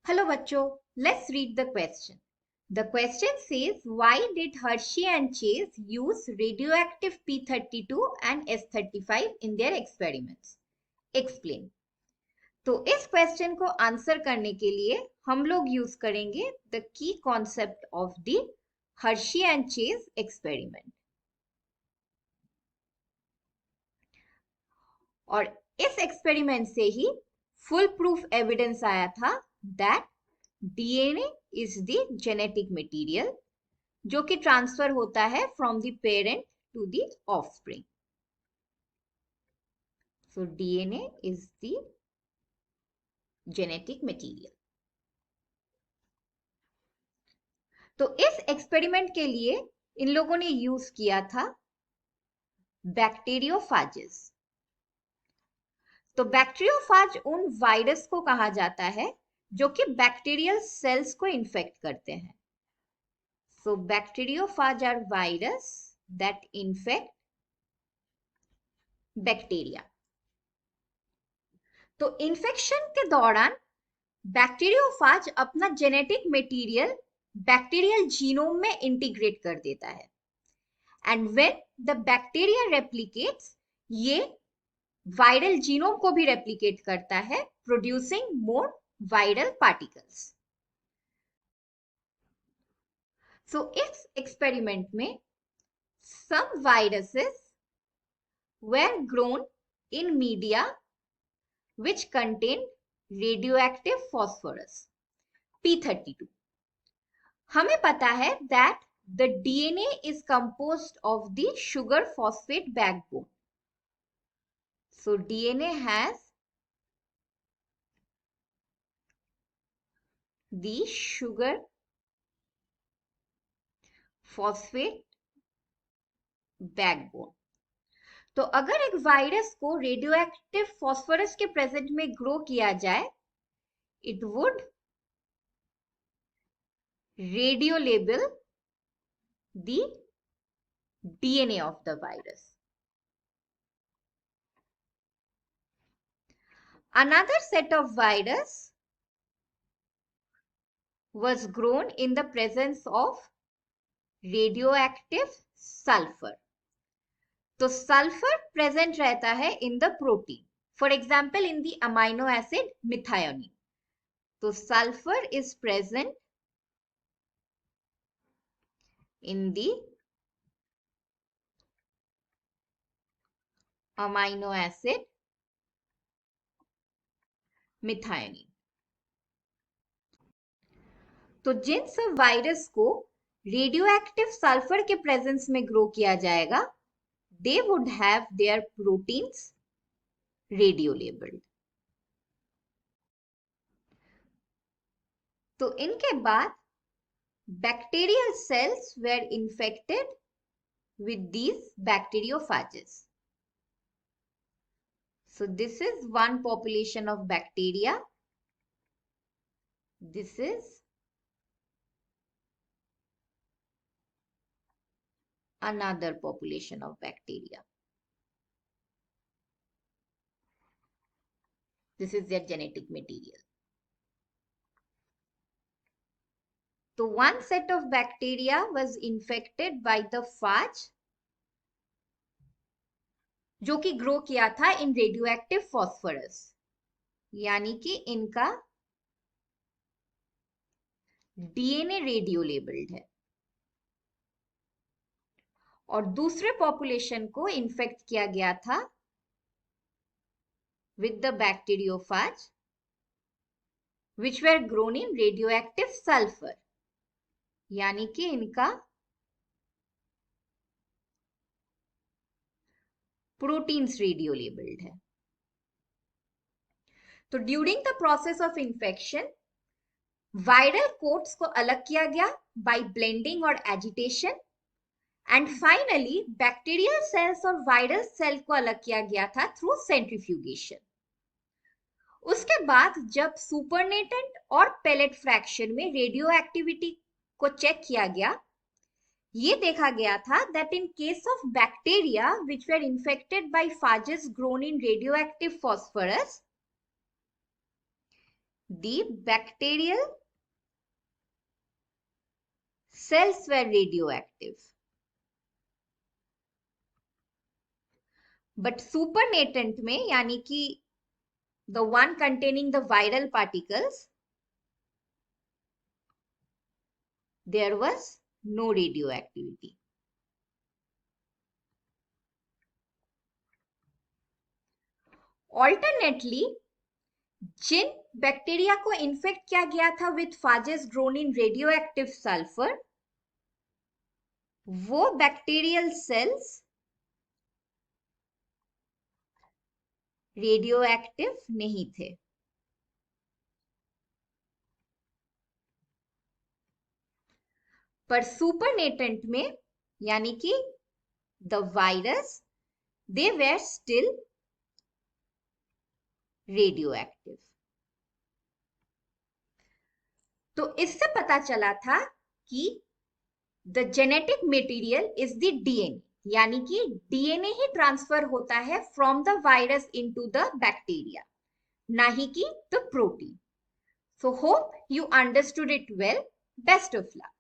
Hello बच्चों, let's read the question. The question says, why did Hershey and Chase use radioactive P32 and S35 in their experiments? Explain. तो इस question को answer करने के लिए हम लोग यूज करेंगे the key concept of the Hershey and chase experiment. और इस एक्सपेरिमेंट से ही फुल प्रूफ एविडेंस आया था that DNA is the genetic material जो कि ट्रांसफर होता है from the parent to the offspring. So DNA is the genetic material. तो इस एक्सपेरिमेंट के लिए इन लोगों ने यूज किया था बैक्टीरियोफाजेस। तो बैक्टीरियोफाज उन वायरस को कहा जाता है जो कि बैक्टीरियल सेल्स को इन्फेक्ट करते हैं। So bacteriophage are virus that infect bacteria. तो इन्फेक्शन के दौरान बैक्टीरियोफाज अपना जेनेटिक मटेरियल बैक्टीरियल जीनोम में इंटीग्रेट कर देता है and when the bacteria replicates ये वायरल जीनोम को भी रेप्लिकेट करता है प्रोड्यूसिंग मोर वायरल पार्टिकल्स। सो इस एक्सपेरिमेंट में some viruses were grown in media which contained radioactive phosphorus P32. हमें पता है that the DNA is composed of the sugar phosphate backbone. So DNA has the sugar phosphate backbone. तो अगर एक virus को radioactive phosphorus के present में grow किया जाए, it would radio label the DNA of the virus. Another set of virus was grown in the presence of radioactive sulfur. तो sulphur present रहता है in the protein, for example in the amino acid methionine. तो sulphur is present in the amino acid methionine. तो जिन सब virus को radioactive sulphur के presence में ग्रो किया जाएगा, they would have their proteins radio labeled. तो इनके बाद bacterial cells were infected with these bacteriophages. So this is one population of bacteria. This is another population of bacteria. This is their genetic material. So one set of bacteria was infected by the phage जो कि grow किया था इन radioactive phosphorus, यानी कि इनका DNA radio labelled है। और दूसरे पॉपुलेशन को इन्फेक्ट किया गया था with the bacteriophage which were grown in radioactive sulfur, यानी कि इनका प्रोटीन्स रेडियो लेबल्ड है। तो during the process of infection viral quotes को अलग किया गया बाय ब्लेंडिंग और agitation and finally bacterial cells और वायरल सेल को अलग किया गया था थ्रू सेंट्रीफ्यूगेशन। उसके बाद जब सुपरनेटेंट और पेलेट फ्रैक्शन में रेडियो एक्टिविटी को चेक किया गया, ये देखा गया था that in case of bacteria which were infected by phages grown in radioactive phosphorus, the bacterial cells were radioactive. But supernatant में यानी कि the one containing the viral particles, there was no radioactivity. Alternately, जिन bacteria को infect किया गया था with phages grown in radioactive sulphur, वो bacterial cells radioactive नहीं थे. पर सुपरनेटेंट में यानी कि the virus, they were still radioactive. तो इससे पता चला था कि the genetic material is the DNA, यानी कि डीएनए ही ट्रांसफर होता है from the virus into the bacteria, ना ही कि the protein. So hope you understood it well. Best of luck.